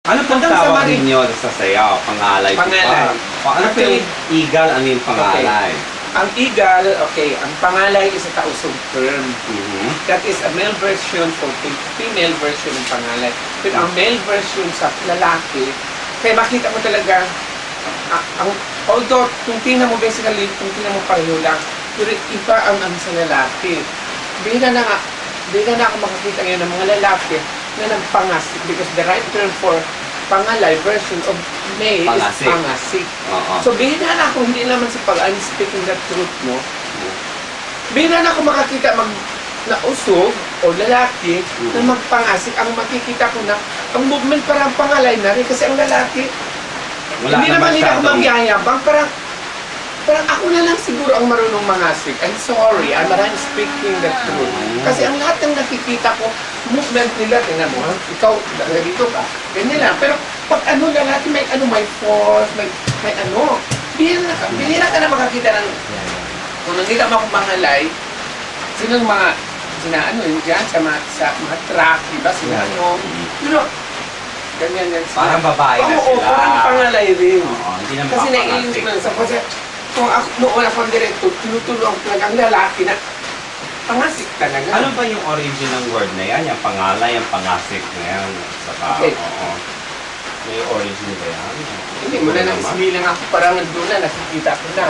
Ano pang Hanggang sa tawag mali- ninyo sa sayaw? Pangalay po Pangalay. pa. Ano po yung igal? Ano yung pangalay? Ang igal, okay, ang pangalay is a tausog term. That is a male version for female version ng pangalay. Pero ang male version sa lalaki, kaya makita mo talaga, although kung tingnan mo basically, kung tingnan mo pareho lang, pero iba ang sa lalaki. Bihira na ako makakita ngayon ng mga lalaki na nagpangasik because the right term for pangalay version of male Pangasik. is pangasik. So bihira na ako, hindi naman sa I'm speaking the truth, no? Bihira na ako makakita na usog o lalaki na magpangasik. Ang makikita ko na ang movement parang pangalay na rin kasi ang lalaki hindi naman nila ako magyayabang, parang ako na lang siguro ang marunong mangasik. I'm sorry, I'm speaking the truth. Kasi ang lahat ng nakikita ko, movement nila, tingnan mo, ikaw, dito ka, ganyan lang. Pero pag lalaki, may force, may bihira ka na makakita ng, kung nakita mo akong mangalay, sino yung mga, yun dyan, sa mga track, diba, ganyan yan. Parang babae na Oo, sila. parang pangalay rin. Hindi naman Kasi pangasik. naiinis mo sa kasi kung ako noon akong direkto, tinutulong talaga ang lalaki na pangasik talaga. Ano ba yung origin ng word na yan? Yung pangalay, yung pangasik na yan. Saka, Okay. oo. May origin ba yan? Hindi mo na nang ismilang ako, parang nandun na, nakikita ko na.